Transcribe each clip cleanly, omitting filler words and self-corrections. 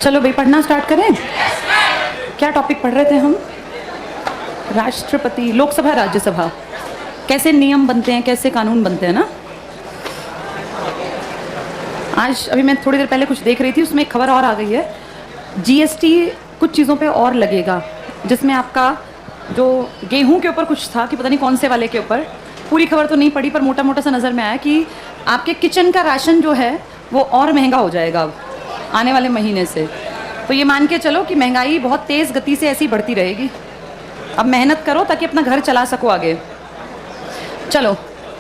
चलो भाई पढ़ना स्टार्ट करें। क्या टॉपिक पढ़ रहे थे हम? राष्ट्रपति, लोकसभा, राज्यसभा, कैसे नियम बनते हैं, कैसे कानून बनते हैं ना। आज अभी मैं थोड़ी देर पहले कुछ देख रही थी, उसमें एक खबर और आ गई है। जीएसटी कुछ चीज़ों पे और लगेगा, जिसमें आपका जो गेहूं के ऊपर कुछ था कि पता नहीं कौन से वाले के ऊपर, पूरी खबर तो नहीं पढ़ी पर मोटा मोटा सा नज़र में आया कि आपके किचन का राशन जो है वो और महंगा हो जाएगा अब आने वाले महीने से। तो ये मान के चलो कि महंगाई बहुत तेज़ गति से ऐसी बढ़ती रहेगी। अब मेहनत करो ताकि अपना घर चला सको आगे। चलो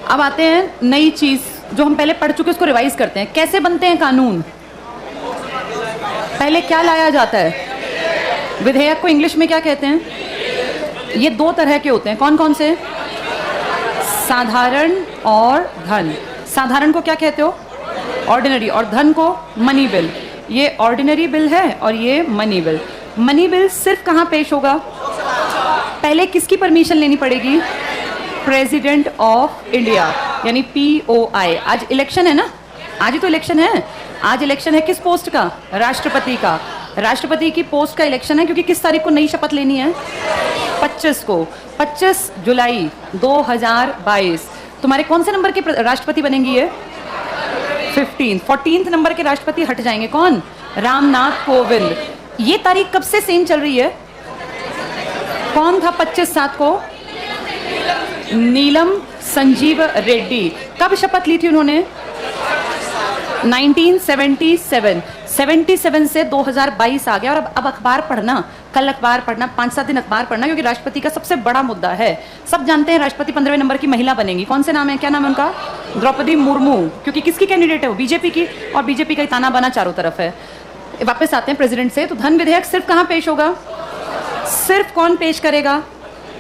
अब आते हैं नई चीज़ जो हम पहले पढ़ चुके, उसको रिवाइज करते हैं। कैसे बनते हैं कानून? पहले क्या लाया जाता है? विधेयक को इंग्लिश में क्या कहते हैं? ये दो तरह के होते हैं, कौन कौन से? साधारण और धन। साधारण को क्या कहते हो? ऑर्डिनरी। और धन को मनी बिल। ये ऑर्डिनरी बिल है और ये मनी बिल। मनी बिल सिर्फ कहाँ पेश होगा? पहले किसकी परमिशन लेनी पड़ेगी? प्रेसिडेंट ऑफ इंडिया, यानी POI। आज इलेक्शन है ना, आज ही तो इलेक्शन है। आज इलेक्शन है किस पोस्ट का? राष्ट्रपति का। राष्ट्रपति की पोस्ट का इलेक्शन है, क्योंकि किस तारीख को नई शपथ लेनी है? 25 को। 25 जुलाई 2022। तुम्हारे कौन से नंबर के राष्ट्रपति बनेंगी? ये 14th नंबर के राष्ट्रपति हट जाएंगे। कौन? रामनाथ कोविंद। ये तारीख कब से सेम चल रही है? कौन था 25/7 को? नीलम संजीव रेड्डी। कब शपथ ली थी उन्होंने? 1977। 77 से 2022 आ गया। और अब अखबार पढ़ना, कल अखबार पढ़ना, 5-7 दिन अखबार पढ़ना, क्योंकि राष्ट्रपति का सबसे बड़ा मुद्दा है। सब जानते हैं राष्ट्रपति 15वें नंबर की महिला बनेंगी। कौन से नाम है? क्या नाम है उनका? द्रौपदी मुर्मू। क्योंकि किसकी कैंडिडेट है वो? बीजेपी की। और बीजेपी का ही ताना बाना चारों तरफ है। वापस आते हैं प्रेसिडेंट से। तो धन विधेयक सिर्फ कहाँ पेश होगा? सिर्फ कौन पेश करेगा?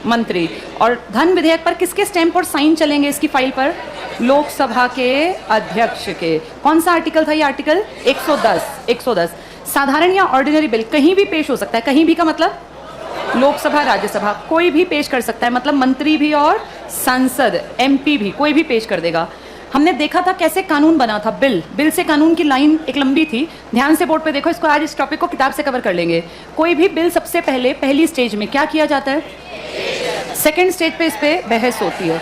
मंत्री। और धन विधेयक पर किसके स्टैंप और साइन चलेंगे इसकी फाइल पर? लोकसभा के अध्यक्ष के। कौन सा आर्टिकल था ये? आर्टिकल 110। साधारण या ऑर्डिनरी बिल कहीं भी पेश हो सकता है। कहीं भी का मतलब लोकसभा, राज्यसभा, कोई भी पेश कर सकता है। मतलब मंत्री भी और सांसद, MP भी, कोई भी पेश कर देगा। हमने देखा था कैसे कानून बना था। बिल से कानून की लाइन एक लंबी थी। ध्यान से बोर्ड पे देखो। इसको आज इस टॉपिक को किताब से कवर कर लेंगे। कोई भी बिल सबसे पहले पहली स्टेज में क्या किया जाता है? सेकेंड स्टेज पे इस पे बहस होती है।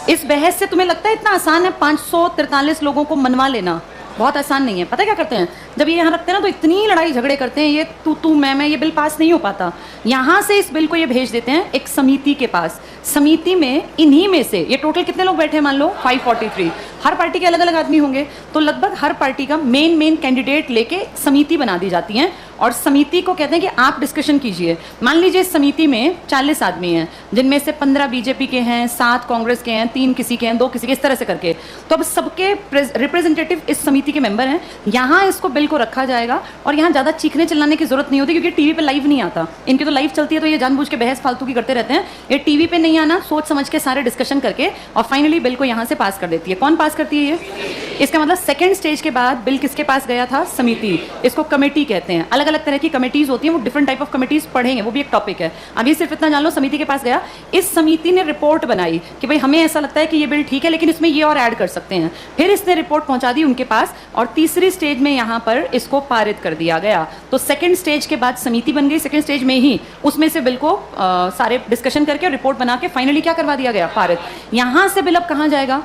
इस बहस से तुम्हें लगता है इतना आसान है 543 लोगों को मनवा लेना? बहुत आसान नहीं है। पता है क्या करते हैं? जब ये यहाँ रखते हैं ना तो इतनी लड़ाई झगड़े करते हैं, ये तू मैं, ये बिल पास नहीं हो पाता। यहाँ से इस बिल को ये भेज देते हैं एक समिति के पास। समिति में इन्हीं में से ये टोटल कितने लोग बैठे हैं? मान लो 543। हर पार्टी के अलग अलग आदमी होंगे, तो लगभग हर पार्टी का मेन कैंडिडेट लेके समिति बना दी जाती है। और समिति को कहते हैं कि आप डिस्कशन कीजिए। मान लीजिए इस समिति में 40 आदमी हैं, जिनमें से 15 बीजेपी के हैं, 7 कांग्रेस के हैं, 3 किसी के हैं, 2 किसी के, इस तरह से करके। तो अब सबके रिप्रेजेंटेटिव इस समिति के मेंबर हैं। यहाँ इसको बिल को रखा जाएगा और यहाँ ज़्यादा चीखने चिल्लाने की जरूरत नहीं होती, क्योंकि टीवी पे लाइव नहीं आता। इनकी तो लाइव चलती है, तो ये जानबूझ के बहस फालतू की करते रहते हैं। ये टीवी पे नहीं आना, सोच समझ के सारे डिस्कशन करके और फाइनली बिल को यहाँ से पास कर देती है। कौन पास करती है ये? इसका मतलब सेकेंड स्टेज के बाद बिल किसके पास गया था? समिति। इसको कमेटी कहते हैं। अलग अलग तरह की कमेटीज होती हैं, वो डिफरेंट टाइप ऑफ कमेटीज पढ़ेंगे, वो भी एक टॉपिक है। अभी सिर्फ इतना जान लो, समिति के पास गया। इस समिति ने रिपोर्ट बनाई कि भाई हमें ऐसा लगता है कि ये बिल ठीक है, लेकिन इसमें ये और ऐड कर सकते हैं। फिर इसने रिपोर्ट पहुंचा दी उनके पास और तीसरी स्टेज में यहाँ पर इसको पारित कर दिया गया। तो सेकेंड स्टेज के बाद समिति बन गई। सेकेंड स्टेज में ही उसमें से बिल को सारे डिस्कशन करके रिपोर्ट बना के फाइनली क्या करवा दिया गया? पारित। यहाँ से बिल अब कहाँ जाएगा?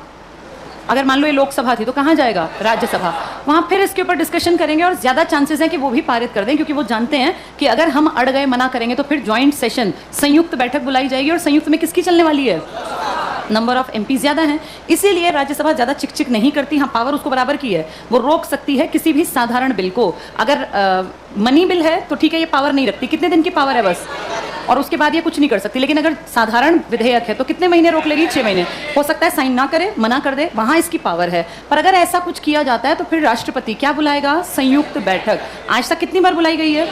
अगर मान लो ये लोकसभा थी तो कहाँ जाएगा? राज्यसभा। वहाँ फिर इसके ऊपर डिस्कशन करेंगे और ज़्यादा चांसेस हैं कि वो भी पारित कर दें, क्योंकि वो जानते हैं कि अगर हम अड़ गए, मना करेंगे, तो फिर ज्वाइंट सेशन, संयुक्त बैठक बुलाई जाएगी। और संयुक्त में किसकी चलने वाली है? नंबर ऑफ MP ज़्यादा हैं, इसीलिए राज्यसभा ज़्यादा चिक नहीं करती। हाँ, पावर उसको बराबर की है, वो रोक सकती है किसी भी साधारण बिल को। अगर मनी बिल है तो ठीक है, ये पावर नहीं रखती। कितने दिन की पावर है बस, और उसके बाद ये कुछ नहीं कर सकती। लेकिन अगर साधारण विधेयक है तो कितने महीने रोक लेगी? 6 महीने। हो सकता है साइन ना करे, मना कर दे, वहाँ इसकी पावर है। पर अगर ऐसा कुछ किया जाता है तो फिर राष्ट्रपति क्या बुलाएगा? संयुक्त बैठक। आज तक कितनी बार बुलाई गई है?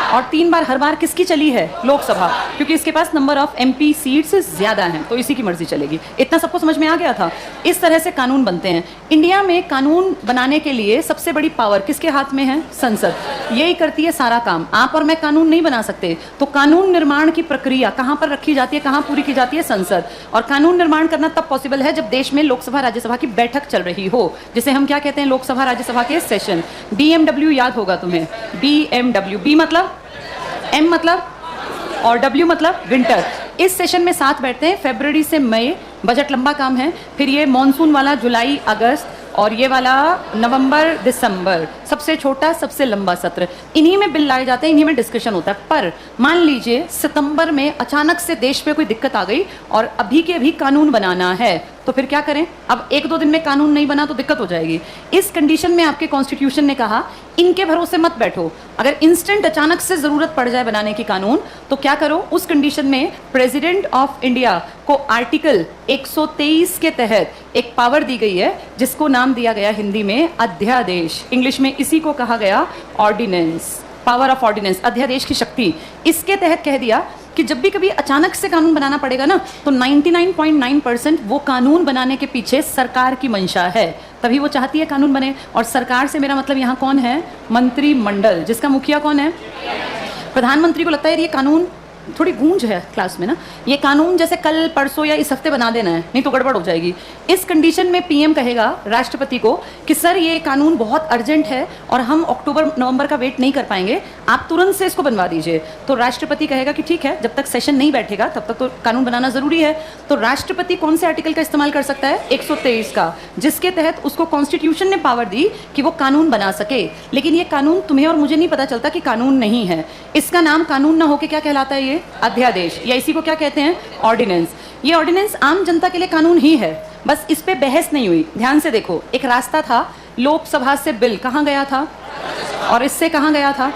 और 3 बार। हर बार किसकी चली है? लोकसभा, क्योंकि इसके पास नंबर ऑफ MP सीट्स ज़्यादा हैं, तो इसी की मर्जी चलेगी। इतना सबको समझ में आ गया था? इस तरह से कानून बनते हैं। इंडिया में कानून बनाने के लिए सबसे बड़ी पावर किसके हाथ में है? संसद। यही करती है सारा काम। आप और मैं कानून नहीं बना सकते। तो कानून निर्माण निर्माण की प्रक्रिया कहाँ पर रखी जाती है, कहाँ पूरी की जाती है? संसद। और कानून निर्माण करना तब पॉसिबल है जब देश में लोकसभा राज्यसभा की बैठक चल रही हो, जिसे हम क्या कहते हैं? लोकसभा राज्यसभा के सेशन। BMW याद होगा तुम्हें, BMW, B मतलब, M मतलब और W मतलब विंटर। इस सेशन में साथ बैठते हैं फरवरी से मई, बजट लंबा काम है। फिर ये मॉनसून वाला जुलाई अगस्त, और ये वाला नवंबर दिसंबर, सबसे छोटा सबसे लंबा सत्र। इन्हीं में बिल लाए जाते हैं, इन्हीं में डिस्कशन होता है। पर मान लीजिए सितंबर में अचानक से देश पे कोई दिक्कत आ गई और अभी के अभी कानून बनाना है, तो फिर क्या करें? अब 1-2 दिन में कानून नहीं बना तो दिक्कत हो जाएगी। इस कंडीशन में आपके कॉन्स्टिट्यूशन ने कहा इनके भरोसे मत बैठो, अगर इंस्टेंट अचानक से जरूरत पड़ जाए बनाने की कानून तो क्या करो? उस कंडीशन में प्रेसिडेंट ऑफ इंडिया को आर्टिकल 123 के तहत एक पावर दी गई है, जिसको नाम दिया गया हिंदी में अध्यादेश, इंग्लिश में इसी को कहा गया ऑर्डिनेंस, पावर ऑफ ऑर्डिनेंस, अध्यादेश की शक्ति। इसके तहत कह दिया कि जब भी कभी अचानक से कानून बनाना पड़ेगा ना, तो 99.9% वो कानून बनाने के पीछे सरकार की मंशा है, तभी वो चाहती है कानून बने। और सरकार से मेरा मतलब यहाँ कौन है? मंत्रिमंडल, जिसका मुखिया कौन है? प्रधानमंत्री को लगता है ये कानून, थोड़ी गूंज है क्लास में ना, ये कानून जैसे कल परसों या इस हफ्ते बना देना है, नहीं तो गड़बड़ हो जाएगी। इस कंडीशन में पीएम कहेगा राष्ट्रपति को कि सर ये कानून बहुत अर्जेंट है और हम अक्टूबर नवंबर का वेट नहीं कर पाएंगे, आप तुरंत से इसको बनवा दीजिए। तो राष्ट्रपति कहेगा कि ठीक है, जब तक सेशन नहीं बैठेगा तब तक तो कानून बनाना जरूरी है। तो राष्ट्रपति कौन से आर्टिकल का इस्तेमाल कर सकता है? 123 का, जिसके तहत उसको कॉन्स्टिट्यूशन ने पावर दी कि वो कानून बना सके। लेकिन ये कानून तुम्हें और मुझे नहीं पता चलता कि कानून नहीं है, इसका नाम कानून ना होके क्या कहलाता है? ये अध्यादेश, या इसी को क्या कहते हैं? ऑर्डिनेंस। ये ऑर्डिनेंस आम जनता के लिए कानून ही है, बस इस पे बहस नहीं हुई। ध्यान से देखो, एक रास्ता था, लोकसभा से बिल कहाँ गया था और इससे कहाँ गया था,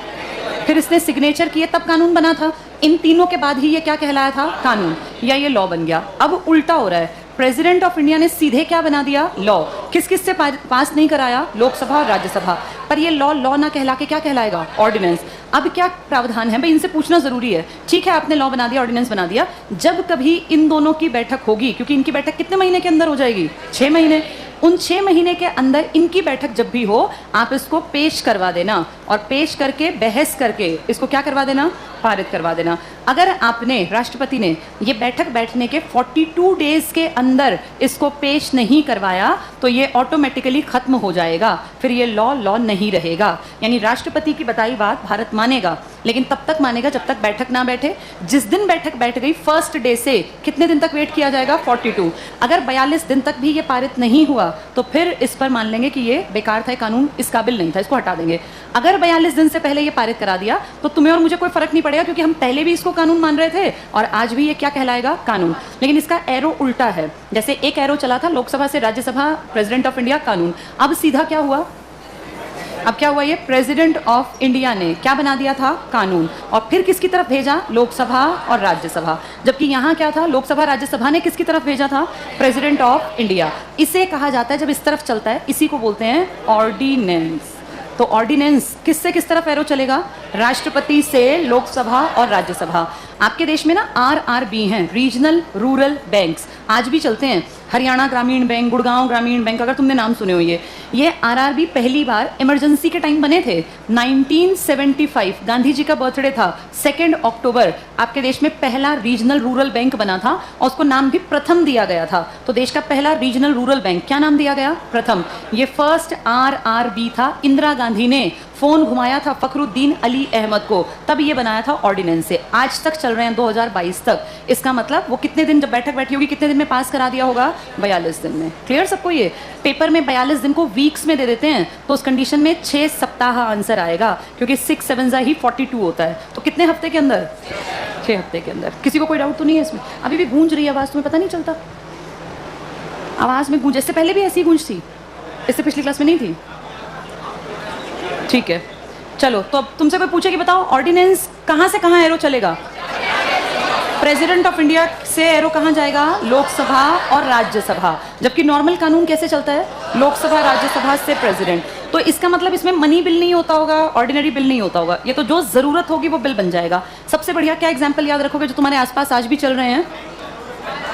फिर इसने सिग्नेचर किए तब कानून बना था। इन तीनों के बाद ही ये क्या कहलाया था? कानून, या ये लॉ बन गया। अब उल्टा हो रहा है, प्रेसिडेंट ऑफ इंडिया ने सीधे क्या बना दिया? लॉ। किस किस से पास नहीं कराया? लोकसभा और राज्यसभा। पर ये लॉ ना कहला के क्या कहलाएगा? ऑर्डिनेंस। अब क्या प्रावधान है भाई, इनसे पूछना जरूरी है। ठीक है, आपने लॉ बना दिया, ऑर्डिनेंस बना दिया, जब कभी इन दोनों की बैठक होगी, क्योंकि इनकी बैठक कितने महीने के अंदर हो जाएगी? 6 महीने। उन 6 महीने के अंदर इनकी बैठक जब भी हो, आप इसको पेश करवा देना, और पेश करके बहस करके इसको क्या करवा देना? पारित करवा देना। अगर आपने, राष्ट्रपति ने, ये बैठक बैठने के 42 डेज के अंदर इसको पेश नहीं करवाया तो ये ऑटोमेटिकली खत्म हो जाएगा, फिर ये लॉ नहीं रहेगा। यानी राष्ट्रपति की बताई बात भारत मानेगा, लेकिन तब तक मानेगा जब तक बैठक ना बैठे। जिस दिन बैठक बैठ गई, फर्स्ट डे से कितने दिन तक वेट किया जाएगा? 42। अगर 42 दिन तक भी ये पारित नहीं हुआ तो फिर इस पर मान लेंगे कि ये बेकार था, कानून इस काबिल नहीं था, इसको हटा देंगे। अगर 42 दिन से पहले ये पारित करा दिया तो तुम्हें और मुझे कोई फर्क नहीं पड़ेगा, क्योंकि हम पहले भी इसको कानून मान रहे थे और आज भी ये क्या कहलाएगा? कानून। लेकिन इसका एरो उल्टा है, जैसे एक एरो चला था लोकसभा से राज्यसभा, प्रेसिडेंट ऑफ इंडिया, कानून। अब सीधा क्या हुआ? अब क्या हुआ? ये प्रेसिडेंट ऑफ इंडिया ने क्या बना दिया था? कानून। और फिर किसकी तरफ भेजा? लोकसभा और राज्यसभा। जबकि यहाँ क्या था? लोकसभा राज्यसभा ने किसकी तरफ भेजा था? President of India. इसे कहा जाता है, जब इस तरफ चलता है, इसी को बोलते हैं ऑर्डिनेंस। तो ऑर्डिनेंस किससे किस तरफ एरो चलेगा? राष्ट्रपति से लोकसभा और राज्यसभा। आपके देश में ना RRB हैं, रीजनल रूरल बैंक्स, आज भी चलते हैं। हरियाणा ग्रामीण बैंक, गुड़गांव ग्रामीण बैंक, अगर तुमने नाम सुने हो, ये RRB पहली बार इमरजेंसी के टाइम बने थे। 1975 गांधी जी का बर्थडे था, 2 अक्टूबर, आपके देश में पहला रीजनल रूरल बैंक बना था और उसको नाम भी प्रथम दिया गया था। तो देश का पहला रीजनल रूरल बैंक क्या नाम दिया गया? प्रथम। ये फर्स्ट RRB था। इंदिरा गांधी ने फोन घुमाया था फखरुद्दीन अली अहमद को, तब ये बनाया था ऑर्डिनेंस से। आज तक चल रहे हैं, 2022 तक। इसका मतलब वो कितने दिन, जब बैठक बैठी होगी, कितने दिन में पास करा दिया होगा? 42 दिन में। क्लियर सबको? ये पेपर में 42 दिन को वीक्स में दे देते हैं, तो उस कंडीशन में 6 सप्ताह आंसर आएगा, क्योंकि 6 7 ही 42 होता है। तो कितने हफ्ते के अंदर? 6 हफ्ते के अंदर। किसी को कोई डाउट तो नहीं है इसमें? अभी भी गूंज रही है आवाज़, तुम्हें पता नहीं चलता? आवाज़ में गूंज, इससे पहले भी ऐसी गूंज थी, इससे पिछली क्लास में नहीं थी? ठीक है, चलो। तो अब तुमसे कोई पूछे कि बताओ ऑर्डिनेंस कहाँ से कहाँ एरो चलेगा? प्रेसिडेंट ऑफ इंडिया से एरो कहाँ जाएगा? लोकसभा और राज्यसभा। जबकि नॉर्मल कानून कैसे चलता है? लोकसभा राज्यसभा से प्रेसिडेंट। तो इसका मतलब इसमें मनी बिल नहीं होता होगा, ऑर्डिनरी बिल नहीं होता होगा, ये तो जो जरूरत होगी वो बिल बन जाएगा। सबसे बढ़िया क्या एग्जाम्पल याद रखोगे जो तुम्हारे आसपास आज भी चल रहे हैं?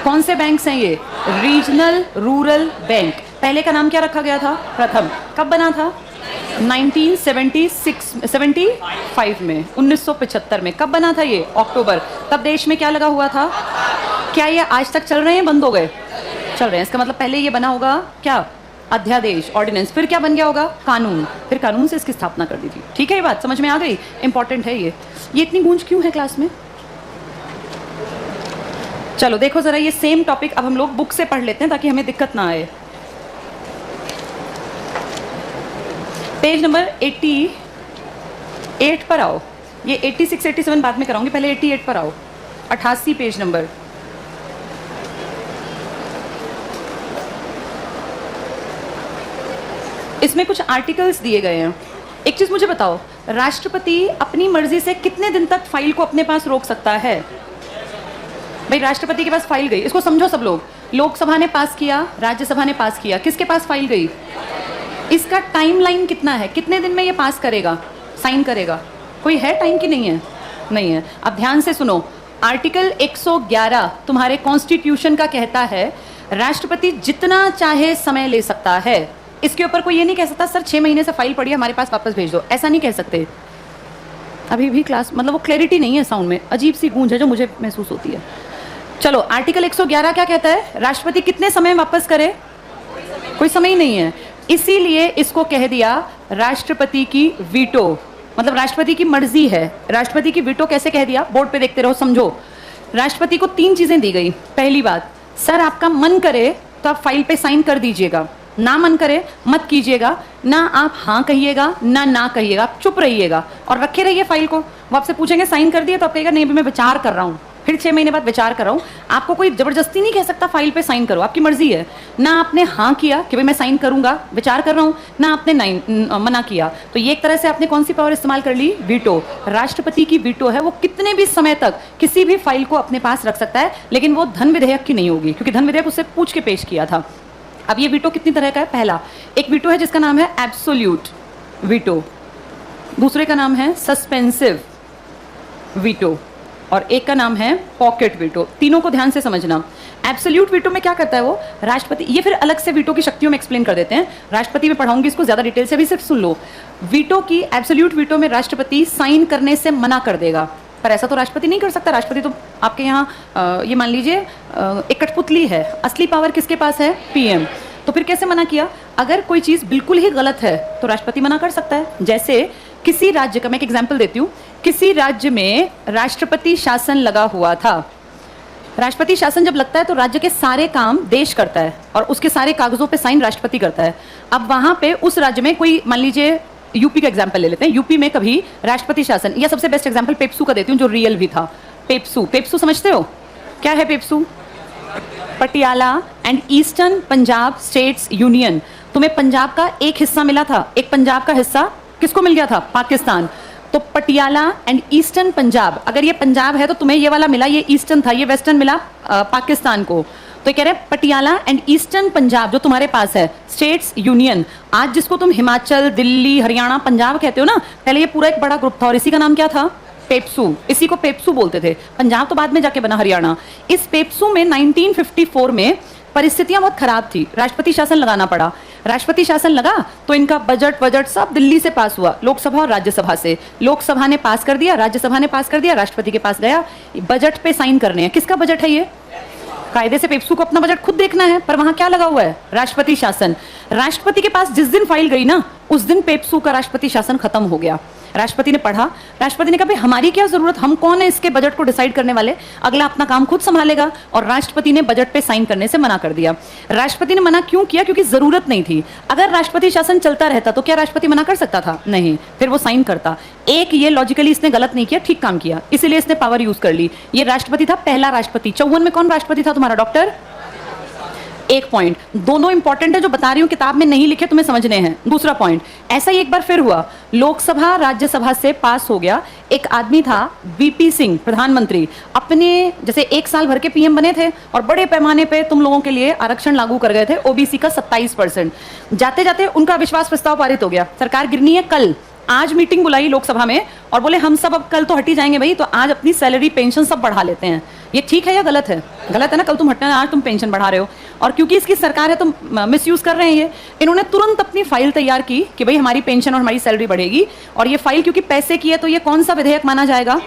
कौन से बैंक्स हैं ये? Regional rural bank. पहले का नाम क्या रखा गया था? प्रथम। कब बना था? 1976 75 में, 1975 में। कब बना था ये? अक्टूबर। तब देश में क्या लगा हुआ था? क्या ये आज तक चल रहे हैं, बंद हो गए? चल रहे हैं। इसका मतलब पहले ये बना होगा क्या? अध्यादेश, ऑर्डिनेंस। फिर क्या बन गया होगा? कानून। फिर कानून से इसकी स्थापना कर दी थी। ठीक है, ये बात समझ में आ गई? इंपॉर्टेंट है ये इतनी गूंज क्यों है क्लास में? चलो देखो जरा, ये सेम टॉपिक अब हम लोग बुक से पढ़ लेते हैं ताकि हमें दिक्कत ना आए। पेज नंबर 88 पर आओ। ये 86 87 बाद में कराऊंगी, पहले 88 पर आओ। 88 पेज नंबर। इसमें कुछ आर्टिकल्स दिए गए हैं। एक चीज मुझे बताओ, राष्ट्रपति अपनी मर्जी से कितने दिन तक फाइल को अपने पास रोक सकता है? भाई राष्ट्रपति के पास फाइल गई, इसको समझो सब लोग। लोकसभा ने पास किया, राज्यसभा ने पास किया, किसके पास फाइल गई? इसका टाइमलाइन कितना है? कितने दिन में ये पास करेगा, साइन करेगा? कोई है टाइम की? नहीं है, नहीं है। अब ध्यान से सुनो, आर्टिकल 111 तुम्हारे कॉन्स्टिट्यूशन का कहता है राष्ट्रपति जितना चाहे समय ले सकता है। इसके ऊपर कोई ये नहीं कह सकता सर 6 महीने से फाइल पड़ी है हमारे पास, वापस भेज दो, ऐसा नहीं कह सकते। अभी भी क्लास मतलब वो क्लैरिटी नहीं है, साउंड में अजीब सी गूंज है जो मुझे महसूस होती है। चलो, आर्टिकल 111 क्या कहता है? राष्ट्रपति कितने समय वापस करे? कोई समय ही नहीं है। इसीलिए इसको कह दिया राष्ट्रपति की वीटो, मतलब राष्ट्रपति की मर्जी है। राष्ट्रपति की वीटो कैसे कह दिया? बोर्ड पे देखते रहो, समझो। राष्ट्रपति को 3 चीजें दी गई। पहली बात, सर आपका मन करे तो आप फाइल पे साइन कर दीजिएगा, ना मन करे मत कीजिएगा, ना आप हाँ कहिएगा ना कहिएगा, आप चुप रहिएगा और रखे रहिए फाइल को। वो आपसे पूछेंगे साइन कर दिए तो आप कहिएगा नहीं अभी मैं विचार कर रहा हूँ, फिर 6 महीने बाद विचार कर रहा हूँ। आपको कोई जबरदस्ती नहीं कह सकता फाइल पे साइन करो, आपकी मर्जी है। ना आपने हाँ किया कि भाई मैं साइन करूंगा, विचार कर रहा हूँ, ना आपने मना किया। तो ये एक तरह से आपने कौन सी पावर इस्तेमाल कर ली? वीटो। राष्ट्रपति की वीटो है, वो कितने भी समय तक किसी भी फाइल को अपने पास रख सकता है, लेकिन वो धन विधेयक की नहीं होगी, क्योंकि धन विधेयक उससे पूछ के पेश किया था। अब ये वीटो कितनी तरह का है? पहला एक वीटो है जिसका नाम है एब्सोल्यूट वीटो, दूसरे का नाम है सस्पेंसिव वीटो, और एक का नाम है पॉकेट वीटो। तीनों को ध्यान से समझना। एब्सोल्यूट वीटो में क्या करता है वो? राष्ट्रपति, ये फिर अलग से वीटो की शक्तियों में एक्सप्लेन कर देते हैं, राष्ट्रपति में पढ़ाऊंगी इसको ज्यादा डिटेल से, भी सिर्फ सुन लो। वीटो की, एब्सोल्यूट वीटो में राष्ट्रपति साइन करने से मना कर देगा, पर ऐसा तो राष्ट्रपति नहीं कर सकता। राष्ट्रपति तो आपके यहाँ ये मान लीजिए एक कठपुतली है, असली पावर किसके पास है? पीएम। तो फिर कैसे मना किया? अगर कोई चीज बिल्कुल ही गलत है तो राष्ट्रपति मना कर सकता है। जैसे किसी राज्य का, मैं एक एग्जांपल देती हूँ, किसी राज्य में राष्ट्रपति शासन लगा हुआ था। राष्ट्रपति शासन जब लगता है तो राज्य के सारे काम देश करता है और उसके सारे कागजों पे साइन राष्ट्रपति करता है। अब वहां पे उस राज्य में कोई, मान लीजिए यूपी का एग्जांपल ले लेते हैं, यूपी में कभी राष्ट्रपति शासन, या सबसे बेस्ट एग्जांपल पेप्सू का देती हूँ जो रियल भी था। पेप्सू, पेप्सू समझते हो क्या है? PEPSU Patiala and eastern Punjab states union. तुम्हें पंजाब का एक हिस्सा मिला था, एक पंजाब का हिस्सा किसको मिल गया था? पाकिस्तान। तो पटियाला एंड ईस्टर्न पंजाब, अगर ये पंजाब है तो तुम्हें ये वाला मिला, ये ईस्टर्न था, ये वेस्टर्न मिला पाकिस्तान को। तो कह रहे हैं पटियाला एंड ईस्टर्न पंजाब जो तुम्हारे पास है, स्टेट्स यूनियन, आज जिसको तुम हिमाचल, दिल्ली, हरियाणा, पंजाब कहते हो ना, पहले ये पूरा एक बड़ा ग्रुप था और इसी का नाम क्या था? पेप्सू। इसी को पेप्सू बोलते थे। पंजाब तो बाद में जाके बना हरियाणा। इस पेप्सू में 1954 में परिस्थितियां बहुत खराब थी, राष्ट्रपति शासन लगाना पड़ा। राष्ट्रपति शासन लगा तो इनका बजट सब दिल्ली से पास हुआ, लोकसभा और राज्यसभा से। लोकसभा ने पास कर दिया, राज्यसभा ने पास कर दिया, राष्ट्रपति के पास गया, बजट पे साइन करने हैं। किसका बजट है ये? कायदे से पेप्सू को अपना बजट खुद देखना है, पर वहां क्या लगा हुआ है? राष्ट्रपति शासन। राष्ट्रपति के पास जिस दिन फाइल गई ना, उस दिन पेप्सू का राष्ट्रपति शासन खत्म हो गया। राष्ट्रपति ने पढ़ा, राष्ट्रपति ने कहा भाई हमारी क्या जरूरत, हम कौन है इसके बजट को डिसाइड करने वाले, अगला अपना काम खुद संभालेगा। और राष्ट्रपति ने बजट पे साइन करने से मना कर दिया। राष्ट्रपति ने मना क्यों किया? क्योंकि जरूरत नहीं थी। अगर राष्ट्रपति शासन चलता रहता तो क्या राष्ट्रपति मना कर सकता था? नहीं, फिर वो साइन करता। एक ये लॉजिकली इसने गलत नहीं किया, ठीक काम किया, इसीलिए इसने पावर यूज कर ली। ये राष्ट्रपति था, पहला राष्ट्रपति। 54 में कौन राष्ट्रपति था तुम्हारा? डॉक्टर। एक पॉइंट, दोनों इंपॉर्टेंट है, जो बता रही हूं किताब में नहीं लिखे, तुम्हें समझने हैं। दूसरा पॉइंट, ऐसा ही एक बार फिर हुआ, लोकसभा राज्यसभा से पास हो गया। एक आदमी था वीपी सिंह, प्रधानमंत्री, अपने जैसे 1 साल भर के पीएम बने थे और बड़े पैमाने पे तुम लोगों के लिए आरक्षण लागू कर गए थे, ओबीसी का 27%। जाते जाते उनका अविश्वास प्रस्ताव पारित हो गया, सरकार गिरनी है कल। आज मीटिंग बुलाई लोकसभा में और बोले हम सब अब कल तो हटी जाएंगे भाई, तो आज अपनी सैलरी पेंशन सब बढ़ा लेते हैं। ये ठीक है या गलत है? गलत है ना। कल तुम हटना, आज तुम पेंशन बढ़ा रहे हो, और क्योंकि इसकी सरकार है तुम मिसयूज कर रहे हैं ये। इन्होंने तुरंत अपनी फाइल तैयार की कि भाई हमारी पेंशन और हमारी सैलरी बढ़ेगी, और ये फाइल क्योंकि पैसे की है तो ये कौन सा विधेयक माना जाएगा?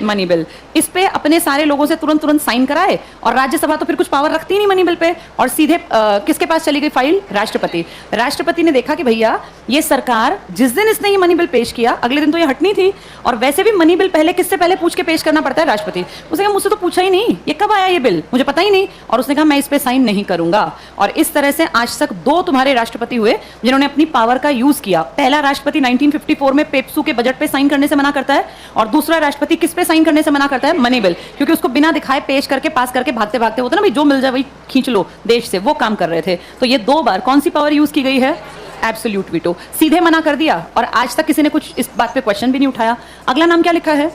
Money bill. इस पे अपने सारे लोगों से तुरंत तुरंत साइन कराए, और राज्यसभा तो फिर कुछ पावर रखती नहीं मनी बिल पे, और सीधे किसके पास चली गई फाइल? राष्ट्रपति। राष्ट्रपति ने देखा कि भैया ये सरकार, जिस दिन इसने ये मनी बिल पेश किया अगले दिन तो ये हटनी थी, और वैसे भी मनी बिल पहले किससे पहले पूछ के पेश करना पड़ता है? राष्ट्रपति। उसने कहा मुझसे तो पूछा ही नहीं, ये कब आया ये बिल, मुझे पता ही नहीं, और उसने कहा मैं इस पे साइन नहीं करूंगा। और इस तरह से आज तक 2 तुम्हारे राष्ट्रपति हुए जिन्होंने अपनी पावर का यूज किया। पहला राष्ट्रपति 1954 में पेप्सू के बजट पे साइन करने से मना करता है, और दूसरा राष्ट्रपति किस पे साइन करने से मना करता है? Money bill. क्योंकि उसको बिना दिखाए पेश करके पास करके भागते भागते होता ना भाई, जो मिल जाए वही खींच लो देश से, वो काम कर रहे थे। तो ये 2 बार कौन सी पावर यूज की गई है? Absolute veto. सीधे मना कर दिया, और आज तक किसी ने कुछ इस बात पे क्वेश्चन भी नहीं उठाया। अगला नाम क्या लिखा है?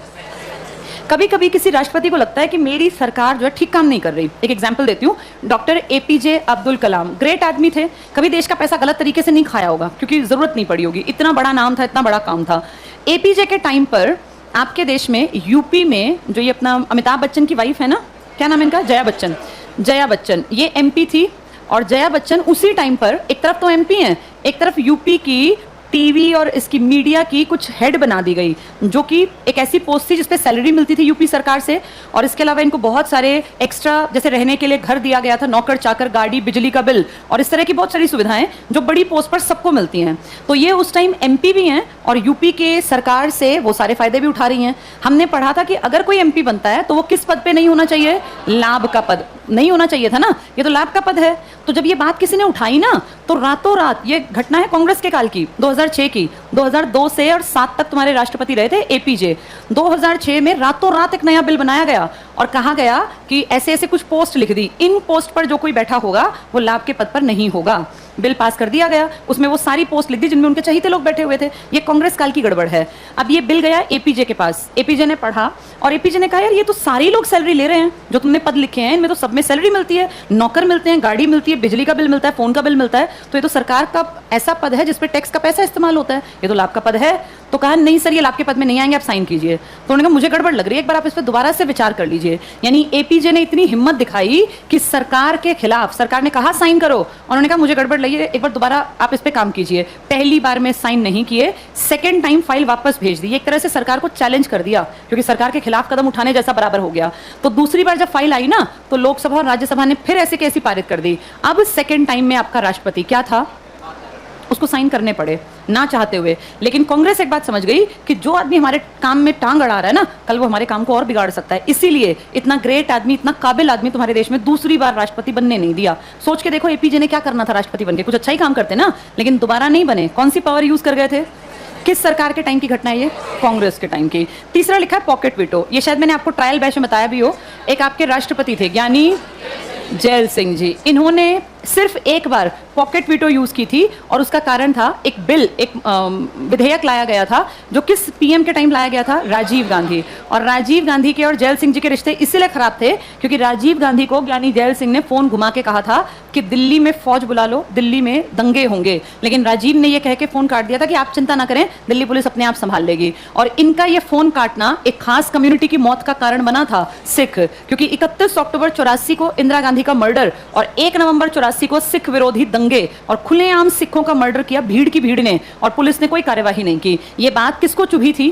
कभी कभी किसी राष्ट्रपति को लगता है कि मेरी सरकार जो है ठीक काम नहीं कर रही। एक एग्जांपल देती हूँ, doctor APJ Abdul Kalam, great आदमी थे, कभी देश का पैसा गलत तरीके से नहीं खाया होगा क्योंकि जरूरत नहीं पड़ी होगी, इतना बड़ा नाम था, इतना बड़ा काम था। एपीजे के टाइम पर आपके देश में यूपी में जो ये अपना अमिताभ बच्चन की वाइफ है ना, क्या नाम है इनका? जया बच्चन। जया बच्चन ये एमपी थी, और जया बच्चन उसी टाइम पर एक तरफ तो एमपी हैं, एक तरफ यूपी की टीवी और इसकी मीडिया की कुछ हेड बना दी गई, जो कि एक ऐसी पोस्ट थी जिसपे सैलरी मिलती थी यूपी सरकार से, और इसके अलावा इनको बहुत सारे एक्स्ट्रा जैसे रहने के लिए घर दिया गया था, नौकर चाकर, गाड़ी, बिजली का बिल, और इस तरह की बहुत सारी सुविधाएं जो बड़ी पोस्ट पर सबको मिलती हैं। तो ये उस टाइम एमपी भी हैं और यूपी के सरकार से वो सारे फायदे भी उठा रही हैं। हमने पढ़ा था कि अगर कोई एमपी बनता है तो वो किस पद पे नहीं होना चाहिए? लाभ का पद नहीं होना चाहिए था ना, ये तो लाभ का पद है। तो जब ये बात किसी ने उठाई ना, तो रातों रात, ये घटना है कांग्रेस के काल की, 2006 की, 2002 से और 7 तक तुम्हारे राष्ट्रपति रहे थे एपीजे। 2006 में रातों रात एक नया बिल बनाया गया और कहा गया कि ऐसे ऐसे कुछ पोस्ट लिख दी, इन पोस्ट पर जो कोई बैठा होगा वो लाभ के पद पर नहीं होगा। बिल पास कर दिया गया, उसमें वो सारी पोस्ट लिख दी जिनमें उनके चहीते लोग बैठे हुए थे। ये कांग्रेस काल की गड़बड़ है। अब ये बिल गया एपीजे के पास, एपीजे ने पढ़ा और एपीजे ने कहा यार ये तो सारे लोग सैलरी ले रहे हैं, जो तुमने पद लिखे हैं इनमें तो सब में सैलरी मिलती है, नौकर मिलते हैं, गाड़ी मिलती है, बिजली का बिल मिलता है, फोन का बिल मिलता है, तो ये तो सरकार का ऐसा पद है जिसपे टैक्स का पैसा इस्तेमाल होता है, ये तो लाभ का पद है। तो कहा नहीं सर ये लाभ के पद में नहीं आएंगे, आप साइन कीजिए। तो उन्होंने कहा मुझे गड़बड़ लग रही है, एक बार आप इस पर दोबारा से विचार कर लीजिए। यानी एपीजे ने इतनी हिम्मत दिखाई कि सरकार के खिलाफ, सरकार ने कहा साइन करो, और उन्होंने कहा मुझे गड़बड़ लगी है, एक बार दोबारा आप इस पे काम कीजिए। पहली बार में साइन नहीं किए, सेकंड टाइम फाइल वापस भेज दी। एक तरह से सरकार को चैलेंज कर दिया, क्योंकि सरकार के खिलाफ कदम उठाने जैसा बराबर हो गया। तो दूसरी बार जब फाइल आई ना, तो लोकसभा और राज्यसभा ने फिर ऐसे कैसी पारित कर दी। अब सेकंड टाइम में आपका राष्ट्रपति क्या था, उसको साइन करने पड़े ना चाहते हुए। लेकिन कांग्रेस एक बात समझ गई कि जो आदमी हमारे काम में टांग अड़ा रहा है ना, कल वो हमारे काम को और बिगाड़ सकता है। इसीलिए इतना ग्रेट आदमी, इतना काबिल आदमी तुम्हारे देश में दूसरी बार राष्ट्रपति बनने नहीं दिया। सोच के देखो एपीजे ने क्या करना था राष्ट्रपति बनके, कुछ अच्छा ही काम करते ना, लेकिन दोबारा नहीं बने। कौन सी पावर यूज कर गए थे? किस सरकार के टाइम की घटना है ये? कांग्रेस के टाइम की। तीसरा लिखा है पॉकेट वीटो। ये शायद मैंने आपको ट्रायल बैच में बताया भी हो। एक आपके राष्ट्रपति थे ज्ञानी जैल सिंह जी, इन्होंने सिर्फ एक बार पॉकेट वीटो यूज की थी, और उसका कारण था एक बिल, एक विधेयक लाया गया था जो किस पीएम के टाइम लाया गया था? राजीव गांधी। और राजीव गांधी के और जैल सिंह जी के रिश्ते इसलिए खराब थे क्योंकि राजीव गांधी को ज्ञानी जैल सिंह ने फोन घुमा के कहा था कि दिल्ली में फौज बुला लो, दिल्ली में दंगे होंगे, लेकिन राजीव ने यह कह के फोन काट दिया था कि आप चिंता ना करें, दिल्ली पुलिस अपने आप संभाल लेगी। और इनका यह फोन काटना एक खास कम्युनिटी की मौत का कारण बना था, सिख, क्योंकि 31 अक्टूबर 84 को इंदिरा गांधी का मर्डर और 1 नवंबर 84 को सिख विरोधी दंगे और खुलेआम सिखों का मर्डर किया भीड़ की भीड़ ने, और पुलिस ने कोई कार्यवाही नहीं की। ये बात किसको चुभी थी?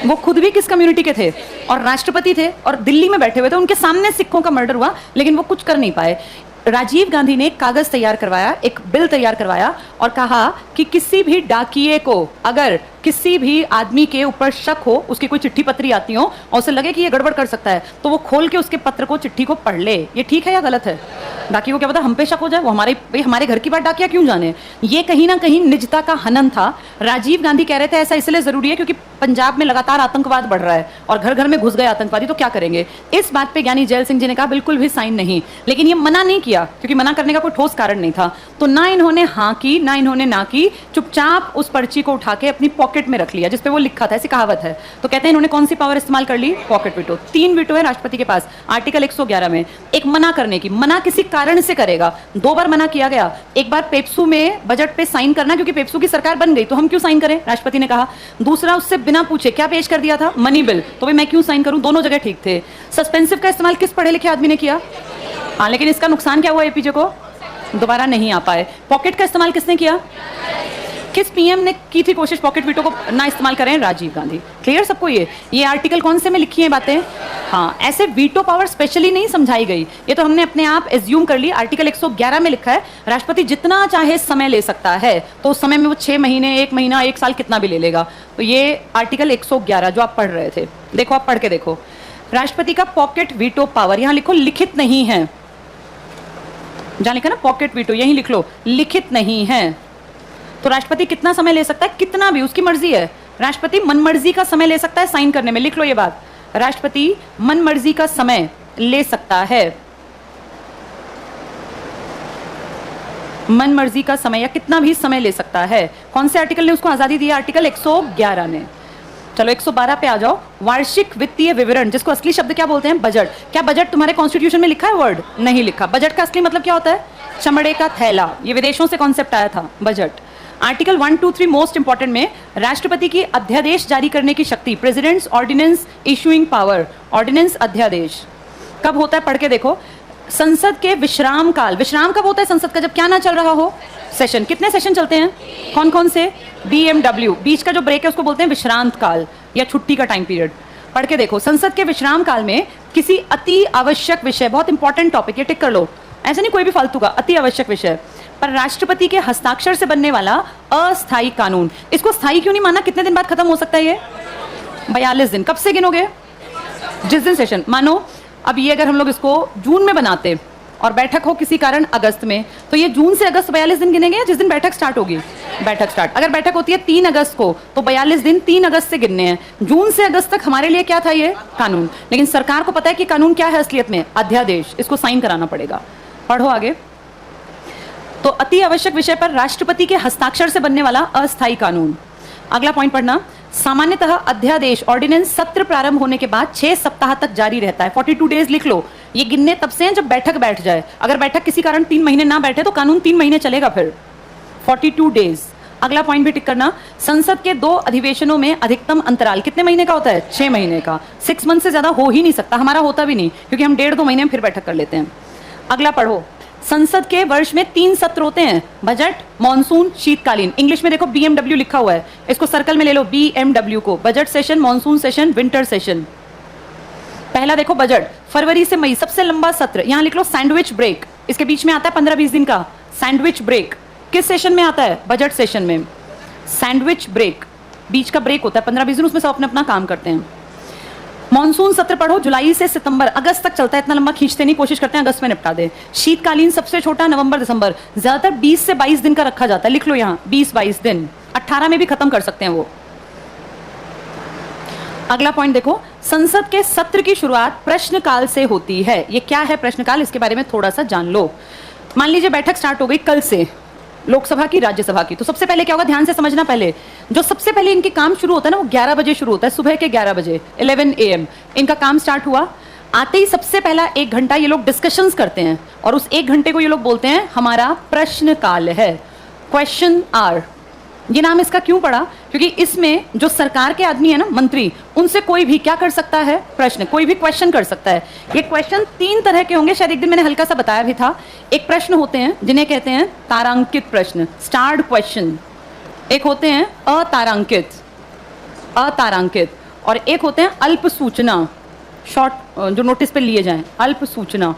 वो खुद भी किस कम्युनिटी के थे और राष्ट्रपति थे और दिल्ली में बैठे हुए थे, उनके सामने सिखों का मर्डर हुआ, लेकिन वो कुछ कर नहीं पाए। राजीव गांधी ने एक कागज तैयार करवाया, एक बिल तैयार करवाया और कहा कि किसी भी डाकिये को अगर किसी भी आदमी के ऊपर शक हो, उसकी कोई चिट्ठी पत्री आती हो और उसे लगे कि ये गड़बड़ कर सकता है, तो वो खोल के उसके पत्र को, चिट्ठी को पढ़ ले। ये ठीक है या गलत है? डाकिये को क्या पता हम पे शक हो जाए, वो हमारे घर की बात डाकिया क्यों जाने? ये कहीं ना कहीं निजता का हनन था। राजीव गांधी कह रहे थे ऐसा इसलिए जरूरी है क्योंकि पंजाब में लगातार आतंकवाद बढ़ रहा है और घर घर में घुस गए आतंकवादी, तो क्या करेंगे? इस बात पे ज्ञानी जैल सिंह जी ने कहा बिल्कुल भी साइन नहीं, लेकिन ये मना नहीं किया क्योंकि मना करने का कोई ठोस कारण नहीं था। तो ना इन्होंने हाँ की, ना इन्होंने ना की, चुपचाप उस पर्ची को उठा के अपनी पॉकेट पॉकेट में रख लिया जिसपे वो लिखा था, ऐसी कहावत है। तो कहते हैं इन्होंने कौन सी पावर इस्तेमाल कर ली? Pocket veto. 3 वीटो है राष्ट्रपति के पास आर्टिकल 111 में। एक मना करने की, मना किसी कारण से करेगा। 2 बार मना किया गया। एक बार पेप्सू में बजट पे साइन करना, क्योंकि पेप्सू की सरकार बन गई तो हम क्यों साइन करें, राष्ट्रपति ने कहा। दूसरा, उससे बिना पूछे क्या पेश कर दिया था? Money bill. तो भाई मैं क्यों साइन करूं? दोनों जगह ठीक थे। सस्पेंसिव का इस्तेमाल किस पढ़े लिखे आदमी ने किया? हाँ, लेकिन इसका नुकसान क्या हुआ एपीजे को? दोबारा नहीं आ पाए। पॉकेट का इस्तेमाल किसने किया? किस पीएम ने की थी कोशिश पॉकेट वीटो को ना इस्तेमाल करें? राजीव गांधी। क्लियर सबको? ये आर्टिकल कौन से में लिखी है बातें? हाँ, ऐसे वीटो पावर स्पेशली नहीं समझाई गई, ये तो हमने अपने आप एज्यूम कर ली। आर्टिकल 111 में लिखा है राष्ट्रपति जितना चाहे समय ले सकता है, तो उस समय में वो 6 महीने, 1 महीना, 1 साल कितना भी ले लेगा। तो ये आर्टिकल 111 जो आप पढ़ रहे थे, देखो आप पढ़ के देखो। राष्ट्रपति का पॉकेट वीटो पावर, यहां लिखो लिखित नहीं है। जहां लिखा ना पॉकेट वीटो, यही लिख लो लिखित नहीं है। तो राष्ट्रपति कितना समय ले सकता है? कितना भी, उसकी मर्जी है। राष्ट्रपति मनमर्जी का समय ले सकता है साइन करने में, लिख लो ये बात। राष्ट्रपति मनमर्जी का समय ले सकता है, मनमर्जी का समय या कितना भी समय ले सकता है। कौन से आर्टिकल ने उसको आजादी दी? आर्टिकल 111 ने। चलो 112 पे आ जाओ। वार्षिक वित्तीय विवरण, जिसको असली शब्द क्या बोलते हैं? बजट। क्या बजट तुम्हारे कॉन्स्टिट्यूशन में लिखा है वर्ड? नहीं लिखा। बजट का असली मतलब क्या होता है? चमड़े का थैला। ये विदेशों से कॉन्सेप्ट आया था बजट। आर्टिकल 1, 2, 3 मोस्ट इंपॉर्टेंट में राष्ट्रपति की अध्यादेश जारी करने की शक्ति, president's ordinance issuing power. Ordinance अध्यादेश कब होता है? पढ़ के देखो। संसद के विश्राम काल। विश्राम कब होता है संसद का? जब क्या ना चल रहा हो? सेशन। कितने सेशन चलते हैं? कौन कौन से? BMW। बीच का जो ब्रेक है उसको बोलते हैं विश्रांत काल या छुट्टी का टाइम पीरियड। पढ़ के देखो। संसद के विश्राम काल में किसी अति आवश्यक विषय, बहुत इंपॉर्टेंट टॉपिक, ये टिक कर लो, ऐसे नहीं कोई भी फालतू का, अति आवश्यक विषय पर राष्ट्रपति के हस्ताक्षर से बनने वाला अस्थायी कानून। इसको स्थायी क्यों नहीं माना? कितने दिन बाद खत्म हो सकता है ये? 42 दिन। कब से गिनोगे? जिस दिन सेशन। मानो अब ये अगर हम लोग इसको जून में बनाते और बैठक हो किसी कारण अगस्त में, तो ये जून से अगस्त 42 दिन गिनेंगे या जिस दिन बैठक स्टार्ट होगी? बैठक स्टार्ट। अगर बैठक होती है 3 अगस्त को, तो 42 दिन 3 अगस्त से गिनने हैं। जून से अगस्त तक हमारे लिए क्या था? ये कानून। लेकिन सरकार को पता है कि कानून क्या है असलियत में? अध्यादेश। इसको साइन कराना पड़ेगा। पढ़ो आगे। तो अति आवश्यक विषय पर राष्ट्रपति के हस्ताक्षर से बनने वाला अस्थायी कानून। अगला पॉइंट पढ़ना। सामान्यतः अध्यादेश ऑर्डिनेंस सत्र प्रारंभ होने के बाद 6 सप्ताह तक जारी रहता है। 42 डेज लिख लो। ये गिनने तब से हैं जब बैठक बैठ जाए। अगर बैठक किसी कारण 3 महीने ना बैठे तो कानून 3 महीने चलेगा फिर। 42 डेज। अगला पॉइंट भी टिक करना। संसद के 2 अधिवेशनों में अधिकतम अंतराल कितने महीने का होता है? 6 महीने का। 6 मंथ से ज्यादा हो ही नहीं सकता। हमारा होता भी नहीं, क्योंकि हम 1.5-2 महीने में फिर बैठक कर लेते हैं। अगला पढ़ो। संसद के वर्ष में 3 सत्र होते हैं, बजट, मॉनसून, शीतकालीन। इंग्लिश में देखो BMW लिखा हुआ है, इसको सर्कल में ले लो BMW को। Budget session, monsoon session, winter session. पहला देखो बजट, फरवरी से मई, सबसे लंबा सत्र। यहां लिख लो सैंडविच ब्रेक, इसके बीच में आता है 15-20 दिन का सैंडविच ब्रेक। किस सेशन में आता है? बजट सेशन में। सैंडविच ब्रेक, बीच का ब्रेक होता है 15-20 दिन, उसमें सब अपने अपना काम करते हैं। मॉनसून सत्र पढ़ो, जुलाई से सितंबर, अगस्त तक चलता है। इतना लंबा खींचते नहीं, कोशिश करते हैं अगस्त में निपटा दे। शीतकालीन सबसे छोटा नवंबर दिसंबर, ज्यादातर 20 से 22 दिन का रखा जाता है। लिख लो यहाँ 20-22 दिन। 18 में भी खत्म कर सकते हैं वो। अगला पॉइंट देखो, संसद के सत्र की शुरुआत प्रश्नकाल से होती है। ये क्या है प्रश्नकाल? इसके बारे में थोड़ा सा जान लो। मान लीजिए बैठक स्टार्ट हो गई कल से, लोकसभा की, राज्यसभा की, तो सबसे पहले क्या होगा? ध्यान से समझना। पहले जो सबसे पहले इनके काम शुरू होता है ना, वो 11 बजे शुरू होता है, सुबह के 11 बजे, 11 AM इनका काम स्टार्ट हुआ। आते ही सबसे पहला 1 घंटा ये लोग डिस्कशंस करते हैं, और उस 1 घंटे को ये लोग बोलते हैं हमारा प्रश्नकाल है, क्वेश्चन आवर। ये नाम इसका क्यों पड़ा? क्योंकि इसमें जो सरकार के आदमी है ना, मंत्री, उनसे कोई भी क्या कर सकता है? प्रश्न, कोई भी क्वेश्चन कर सकता है। ये क्वेश्चन 3 तरह के होंगे, शायद एक दिन मैंने हल्का सा बताया भी था। एक प्रश्न होते हैं जिन्हें कहते हैं तारांकित प्रश्न, स्टार्ड क्वेश्चन। एक होते हैं अतारांकित, और एक होते हैं अल्प सूचना, शॉर्ट, जो नोटिस पे लिए जाएं, अल्प सूचना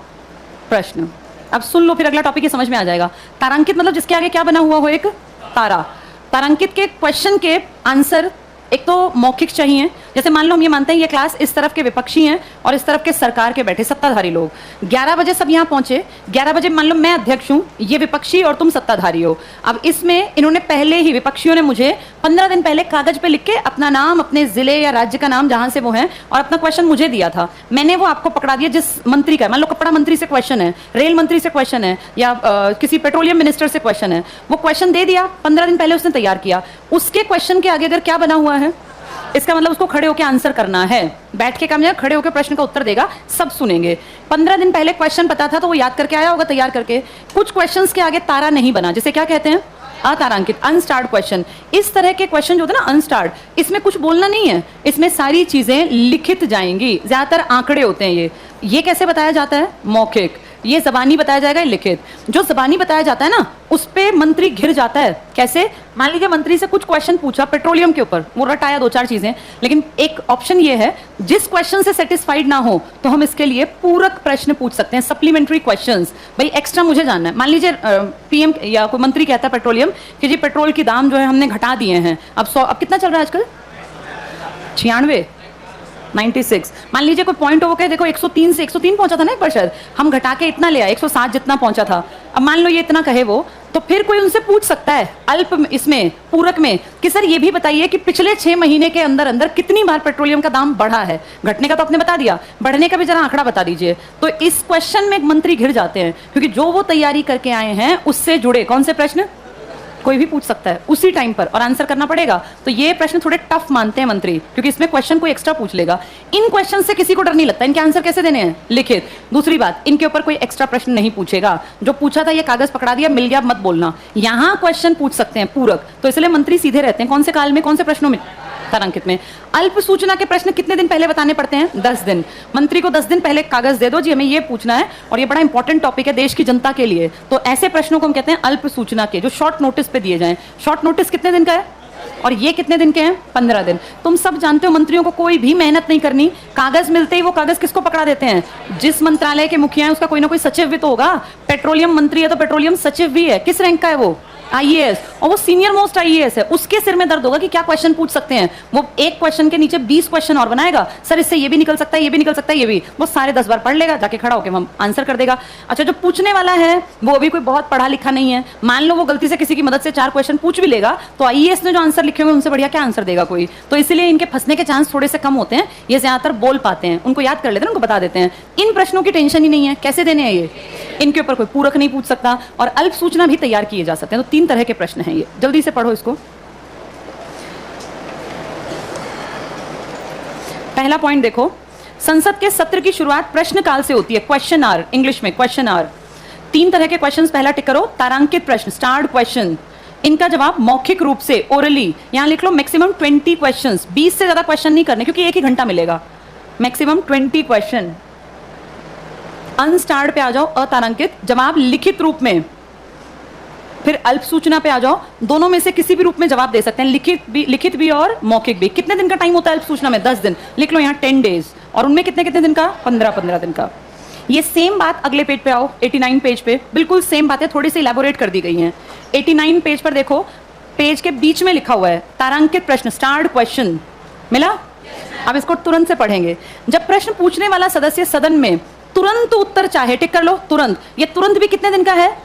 प्रश्न। अब सुन लो, फिर अगला टॉपिक ये समझ में आ जाएगा। तारांकित मतलब जिसके आगे क्या बना हुआ हो? एक तारा। तारांकित के क्वेश्चन के आंसर एक तो मौखिक चाहिए, जैसे मान लो हम ये मानते हैं ये क्लास इस तरफ के विपक्षी हैं और इस तरफ के सरकार के बैठे सत्ताधारी लोग। 11 बजे सब यहाँ पहुंचे, 11 बजे मान लो मैं अध्यक्ष हूँ, ये विपक्षी और तुम सत्ताधारी हो। अब इसमें इन्होंने पहले ही, विपक्षियों ने मुझे 15 दिन पहले कागज पे लिख के अपना नाम, अपने जिले या राज्य का नाम जहां से वो है, और अपना क्वेश्चन मुझे दिया था। मैंने वो आपको पकड़ा दिया जिस मंत्री का, मान लो कपड़ा मंत्री से क्वेश्चन है, रेल मंत्री से क्वेश्चन है, या किसी पेट्रोलियम मिनिस्टर से क्वेश्चन है, वो क्वेश्चन दे दिया, 15 दिन पहले उसने तैयार किया। उसके क्वेश्चन के आगे अगर क्या बना हुआ है, इसका मतलब उसको खड़े होकर आंसर करना है। बैठ के काम नहीं, खड़े होकर प्रश्न का उत्तर देगा, सब सुनेंगे। 15 दिन पहले क्वेश्चन पता था तो वो याद करके आया होगा तैयार करके। कुछ क्वेश्चंस के आगे तारा नहीं बना, जिसे क्या कहते हैं, अतारांकित, अनस्टार्ड क्वेश्चन। इस तरह के क्वेश्चन जो होते हैं ना अनस्टार्ड, इसमें कुछ बोलना नहीं है, इसमें सारी चीजें लिखित जाएंगी। ज्यादातर आंकड़े होते हैं ये कैसे बताया जाता है, मौखिक। ये जबानी बताया जाएगा, लिखित। जो जबानी बताया जाता है ना, उस पे मंत्री घिर जाता है। कैसे, मान लीजिए मंत्री से कुछ क्वेश्चन पूछा पेट्रोलियम के ऊपर, वो रटाया 2-4 चीजें, लेकिन एक ऑप्शन ये है, जिस क्वेश्चन से सेटिस्फाइड ना हो तो हम इसके लिए पूरक प्रश्न पूछ सकते हैं, सप्लीमेंट्री क्वेश्चंस। भाई एक्स्ट्रा मुझे जानना है, मान लीजिए पीएम या कोई मंत्री कहता है पेट्रोलियम कि जी पेट्रोल की दाम जो है हमने घटा दिए हैं, अब कितना चल रहा है आजकल, 96, 96। मान लीजिए कोई पॉइंट हो कहे देखो 103 से 103 पहुंचा था ना एक बार, शायद हम घटा के इतना ले आए, 107 जितना पहुंचा था। अब मान लो ये इतना कहे वो, तो फिर कोई उनसे पूछ सकता है अल्प इसमें, पूरक में, कि सर ये भी बताइए कि पिछले 6 महीने के अंदर अंदर कितनी बार पेट्रोलियम का दाम बढ़ा है। घटने का तो आपने बता दिया, बढ़ने का भी जरा आंकड़ा बता दीजिए। तो इस क्वेश्चन में मंत्री घिर जाते हैं, क्योंकि जो वो तैयारी करके आए हैं उससे जुड़े कौन से प्रश्न कोई भी पूछ सकता है उसी टाइम पर, और आंसर करना पड़ेगा। तो ये प्रश्न थोड़े टफ मानते हैं मंत्री, क्योंकि इसमें क्वेश्चन कोई एक्स्ट्रा पूछ लेगा। इन क्वेश्चन से किसी को डर नहीं लगता, इनके आंसर कैसे देने हैं, लिखित। दूसरी बात, इनके ऊपर कोई एक्स्ट्रा प्रश्न नहीं पूछेगा, जो पूछा था ये कागज पकड़ा दिया, मिल गया, मत बोलना। यहाँ क्वेश्चन पूछ सकते हैं पूरक, तो इसलिए मंत्री सीधे रहते हैं। कौन से काल में, कौन से प्रश्नों में, तारांकित में। अल्प सूचना के प्रश्न कितने दिन पहले बताने पड़ते हैं, 10 दिन। मंत्री को 10 दिन पहले कागज दे दो, जी हमें ये पूछना है और ये बड़ा इंपॉर्टेंट टॉपिक है देश की जनता के लिए, तो ऐसे प्रश्नों को हम कहते हैं अल्प सूचना के, जो शॉर्ट नोटिस पे दिए जाएं। शॉर्ट नोटिस कितने दिन का है, और ये कितने दिन के हैं, 15 दिन। तुम सब जानते हो मंत्रियों को कोई भी मेहनत नहीं करनी, कागज मिलते ही वो कागज किसको पकड़ा देते हैं, जिस मंत्रालय के मुखिया है उसका कोई ना कोई सचिव भी तो होगा। पेट्रोलियम मंत्री है तो पेट्रोलियम सचिव भी है, किस रैंक का है वो, आईएएस, और वो सीनियर मोस्ट आईएएस है। उसके सिर में दर्द होगा कि क्या क्वेश्चन पूछ सकते हैं। वो एक क्वेश्चन के नीचे 20 क्वेश्चन और बनाएगा, सर इससे ये भी निकल सकता है, ये भी निकल सकता है, ये भी। वो सारे 10 बार पढ़ लेगा, जाके खड़ा होकर हम आंसर कर देगा। अच्छा, जो पूछने वाला है वो अभी कोई बहुत पढ़ा लिखा नहीं है, मान लो वो गलती से किसी की मदद से 4 क्वेश्चन पूछ भी लेगा, तो आईएएस ने जो आंसर लिखे होंगे उनसे बढ़िया क्या आंसर देगा कोई। तो इसलिए इनके फंसने के चांस थोड़े से कम होते हैं, ये ज्यादातर बोल पाते हैं, उनको याद कर लेते हैं, उनको बता देते हैं। इन प्रश्नों की टेंशन ही नहीं है, कैसे देने हैं ये, इनके ऊपर कोई पूरक नहीं पूछ सकता, और अल्प सूचना भी तैयार किए जा सकते हैं। तो 3 तरह के प्रश्न हैं ये, जल्दी से पढ़ो इसको। पहला पॉइंट देखो, संसद के सत्र की शुरुआत प्रश्न काल से होती है, क्वेश्चन आवर, इंग्लिश में क्वेश्चन आवर। 3 तरह के क्वेश्चंस पहला टिक करो, तारांकित प्रश्न, स्टार्ड क्वेश्चन, इनका जवाब मौखिक रूप से, ओरली, यहां लिख लो मैक्सिमम 20 क्वेश्चंस, 20 से ज्यादा क्वेश्चन नहीं करने, क्योंकि 1 ही घंटा मिलेगा, मैक्सिमम 20 क्वेश्चन। अनस्टार्ड पे आ जाओ, अतारांकित, जवाब लिखित रूप में। फिर अल्प सूचना पे आ जाओ, दोनों में से किसी भी रूप में जवाब दे सकते हैं, लिखित भी और मौखिक भी। कितने दिन का टाइम होता है अल्प सूचना में, 10 दिन, लिख लो यहाँ 10 डेज, और उनमें कितने कितने दिन का, 15-15 दिन का। ये सेम बात अगले पेज पे आओ, 89 पेज पे, बिल्कुल सेम बातें थोड़ी सी इलैबोरेट कर दी गई हैं। 89 पेज पर देखो, पेज के बीच में लिखा हुआ है तारांकित प्रश्न, स्टार्ड क्वेश्चन, मिला। अब इसको तुरंत से पढ़ेंगे। जब प्रश्न पूछने वाला सदस्य सदन में तुरंत उत्तर चाहे, टिक कर लो, तुरंत, ये तुरंत भी कितने दिन का है,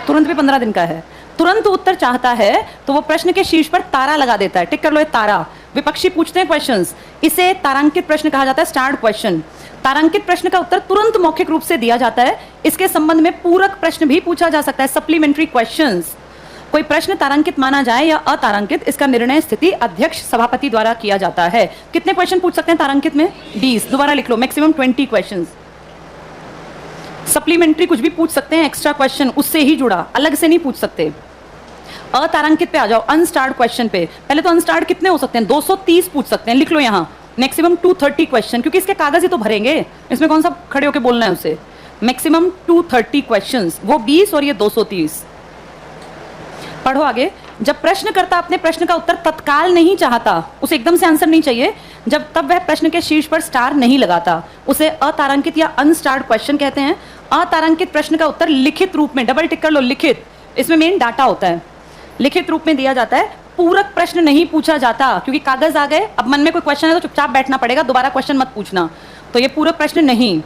तुरंत भी 15 दिन का है। तुरंत उत्तर चाहता है तो वो प्रश्न के शीर्ष पर तारा लगा देता है, टिक कर लो, ये तारा। विपक्षी पूछते हैं क्वेश्चंस, इसे तारांकित प्रश्न कहा जाता है, स्टार्ड क्वेश्चन। तारांकित प्रश्न का उत्तर तुरंत मौखिक रूप से दिया जाता है। इसके संबंध में पूरक प्रश्न भी पूछा जा सकता है, सप्लीमेंट्री क्वेश्चंस। कोई प्रश्न तारांकित माना जाए या अतारांकित, इसका निर्णय स्थिति अध्यक्ष सभापति द्वारा किया जाता है। कितने क्वेश्चन पूछ सकते हैं तारांकित में, 20, दोबारा लिख लो, मैक्सिमम 20 क्वेश्चन। सप्लीमेंट्री कुछ भी पूछ सकते हैं, एक्स्ट्रा क्वेश्चन उससे ही जुड़ा, अलग से नहीं पूछ सकते। अतारांकित पे आ जाओ, अनस्टार्ड क्वेश्चन पे। पहले तो अनस्टार्ड कितने हो सकते हैं, 230 पूछ सकते हैं, लिख लो यहाँ, मैक्सिमम 230 क्वेश्चन, क्योंकि इसके कागज ही तो भरेंगे, इसमें कौन सा खड़े होकर बोलना है उसे। मैक्सिमम 230 क्वेश्चंस, वो 20 और ये 230। पढ़ो आगे। जब प्रश्नकर्ता अपने प्रश्न का उत्तर तत्काल नहीं चाहता, उसे एकदम से आंसर नहीं चाहिए, जब तब वह प्रश्न के शीर्ष पर स्टार नहीं लगाता, उसे अतारांकित या अनस्टार्ड क्वेश्चन कहते हैं। अतारांकित प्रश्न का उत्तर लिखित रूप में, डबल टिक कर लो, लिखित, इसमें मेन डाटा होता है, लिखित रूप में दिया जाता है। पूरक प्रश्न नहीं पूछा जाता, क्योंकि कागज आ गए, अब मन में कोई क्वेश्चन है तो चुपचाप बैठना पड़ेगा, दोबारा क्वेश्चन मत पूछना। तो ये पूरक प्रश्न नहीं।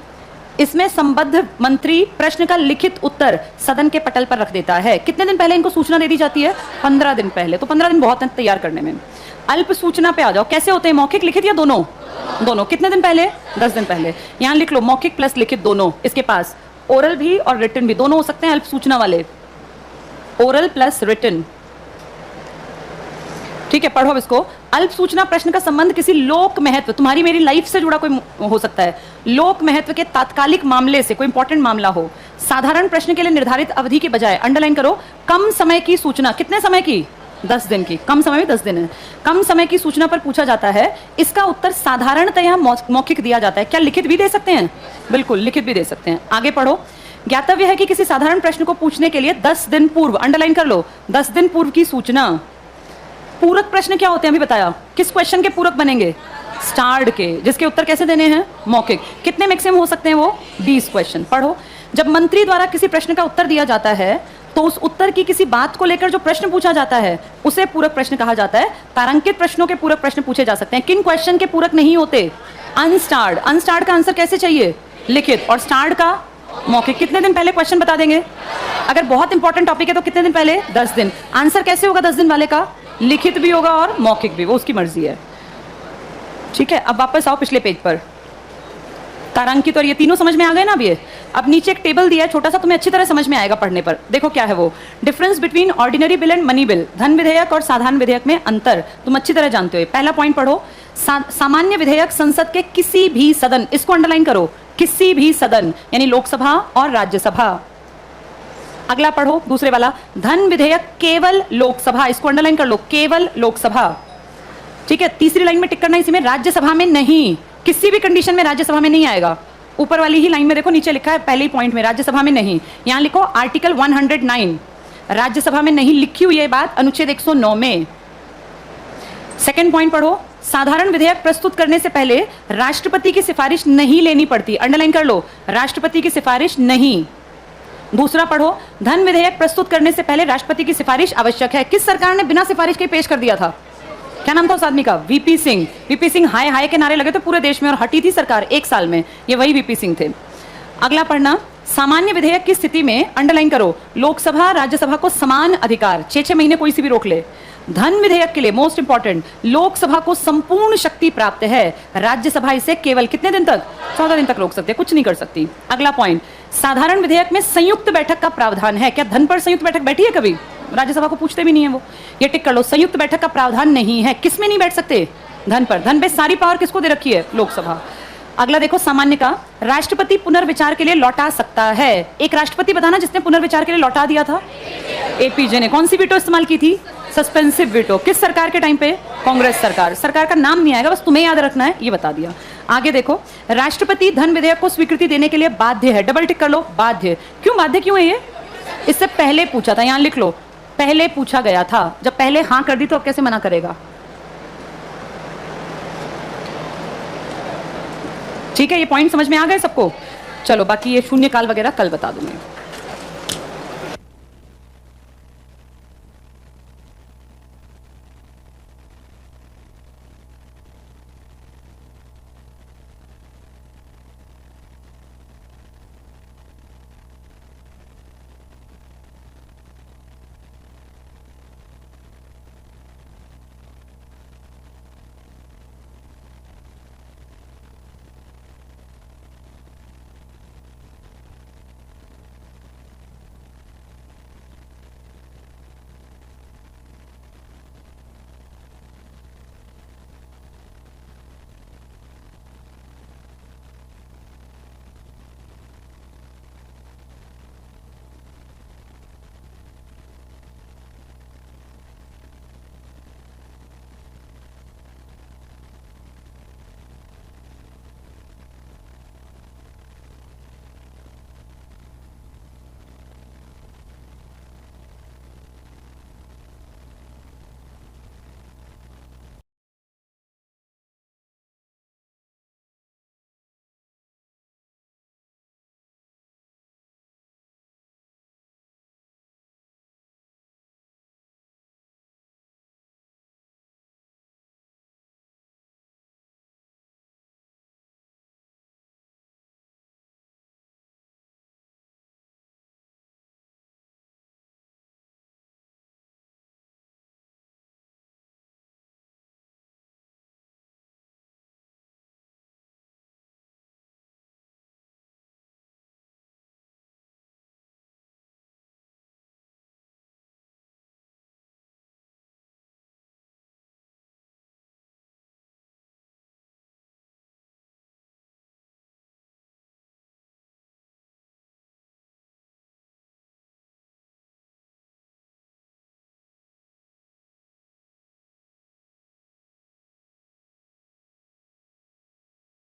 इसमें संबद्ध मंत्री प्रश्न का लिखित उत्तर सदन के पटल पर रख देता है। कितने दिन पहले इनको सूचना दे दी जाती है? 15 दिन पहले। तो 15 दिन बहुत है तैयार करने में। अल्प सूचना पे आ जाओ, कैसे होते हैं, मौखिक लिखित या दोनों? दोनों। कितने दिन पहले? 10 दिन पहले। यहां लिख लो मौखिक प्लस लिखित दोनों। इसके पास ओरल भी और रिटन भी दोनों हो सकते हैं अल्प सूचना वाले, ओरल प्लस रिटन। ठीक है, पढ़ो इसको। अल्प सूचना प्रश्न का संबंध किसी लोक महत्व, तुम्हारी मेरी लाइफ से जुड़ा कोई हो सकता है, लोक महत्व के तात्कालिक मामले से, कोई इंपॉर्टेंट मामला हो। साधारण प्रश्न के लिए निर्धारित अवधि के बजाय, अंडरलाइन करो, कम समय की सूचना। कितने समय की? 10 दिन की। कम समय में 10 दिन है। कम समय की सूचना पर पूछा जाता है, इसका उत्तर साधारणतया मौखिक दिया जाता है। क्या लिखित भी दे सकते हैं? बिल्कुल, लिखित भी दे सकते हैं। आगे पढ़ो। ज्ञातव्य है कि किसी साधारण प्रश्न को पूछने के लिए 10 दिन पूर्व, अंडरलाइन कर लो, 10 दिन पूर्व की सूचना। पूरक प्रश्न क्या होते हैं अभी बताया? किस क्वेश्चन के पूरक बनेंगे? स्टार्ड के, जिसके उत्तर कैसे देने हैं? मौखिक। कितने मैक्सिमम हो सकते हैं वो? 20 क्वेश्चन। पढ़ो। जब मंत्री द्वारा किसी प्रश्न का उत्तर दिया जाता है तो उस उत्तर की किसी बात को लेकर जो प्रश्न पूछा जाता है उसे पूरक प्रश्न कहा जाता है। तारांकित प्रश्नों के पूरक प्रश्न पूछे जा सकते हैं। किन क्वेश्चन के पूरक नहीं होते? अनस्टार्ड। अनस्टार्ड का आंसर कैसे चाहिए? लिखित। और स्टार्ड का? मौखिक। कितने दिन पहले क्वेश्चन बता देंगे? अगर बहुत इंपॉर्टेंट टॉपिक है तो कितने दिन पहले? 10 दिन। आंसर कैसे होगा 10 दिन वाले का? लिखित भी होगा और मौखिक भी, वो उसकी मर्जी है। ठीक है, अब वापस आओ पिछले पेज पर। तारांकित और ये तीनों समझ में आ गए ना अब ये? अब नीचे एक टेबल दिया है छोटा सा, तुम्हें अच्छी तरह समझ में आएगा पढ़ने पर। देखो क्या है वो, difference between ordinary bill and money bill, धन विधेयक और साधारण विधेयक में अंतर तुम अच्छी तरह जानते हो। पहला पॉइंट पढ़ो, सामान्य विधेयक संसद के किसी भी सदन, इसको अंडरलाइन करो, किसी भी सदन यानी लोकसभा और राज्यसभा। अगला पढ़ो दूसरे वाला, धन विधेयक केवल लोकसभा, इसको अंडरलाइन कर लो, केवल लोकसभा। ठीक है, तीसरी लाइन में टिक करना इसी में, राज्यसभा में नहीं, किसी भी कंडीशन में राज्यसभा में नहीं आएगा। ऊपर वाली ही लाइन में देखो नीचे लिखा है पहले ही पॉइंट में, राज्यसभा में नहीं। यहां लिखो आर्टिकल 109, राज्यसभा में नहीं लिखी हुई है बात, अनुच्छेद 109 में। सेकंड पॉइंट पढ़ो, साधारण विधेयक प्रस्तुत करने से पहले राष्ट्रपति की सिफारिश नहीं लेनी पड़ती, अंडरलाइन कर लो, राष्ट्रपति की सिफारिश नहीं। दूसरा पढ़ो, धन विधेयक प्रस्तुत करने से पहले राष्ट्रपति की सिफारिश आवश्यक है। किस सरकार ने बिना सिफारिश के पेश कर दिया था? क्या नाम था उस आदमी का? वीपी सिंह। वीपी सिंह हाय हाय के नारे लगे थे पूरे देश में और हटी थी सरकार 1 साल में, ये वही वीपी सिंह थे। अगला पढ़ना, सामान्य विधेयक की स्थिति में, अंडरलाइन करो, लोकसभा राज्यसभा को समान अधिकार, 6-6 महीने कोई सी भी रोक ले। धन विधेयक के लिए मोस्ट इंपॉर्टेंट, लोकसभा को संपूर्ण शक्ति प्राप्त है, राज्यसभा इसे केवल कितने दिन तक? 14 दिन तक रोक सकते हैं, कुछ नहीं कर सकती। अगला पॉइंट, साधारण विधेयक में संयुक्त बैठक का प्रावधान है। क्या धन पर संयुक्त बैठक बैठी है कभी? राज्यसभा को पूछते भी नहीं है वो, ये टिक कर लो, संयुक्त बैठक का प्रावधान नहीं है। किस में नहीं बैठ सकते? धन पर। धन पे सारी पावर किसको दे रखी है? लोकसभा। अगला देखो, सामान्य का, राष्ट्रपति पुनर्विचार के लिए लौटा सकता है। एक राष्ट्रपति बताना जिसने पुनर्विचार के लिए लौटा दिया था? एपीजे ने। कौन सी वीटो इस्तेमाल की थी? Suspensive veto. किस सरकार के टाइम पे? कांग्रेस सरकार। सरकार का नाम नहीं आएगा, बस तुम्हें याद रखना है, ये बता दिया। आगे देखो, राष्ट्रपति धन विधेयक को स्वीकृति देने के लिए बाध्य है, डबल टिक कर लो, बाध्य। क्यों बाध्य क्यों है ये? इससे पहले पूछा था, यहां लिख लो, पहले पूछा गया था। जब पहले हां कर दी तो अब कैसे मना करेगा? ठीक है, ये पॉइंट समझ में आ गए सबको? चलो, बाकी ये शून्यकाल वगैरह कल बता दूंगी।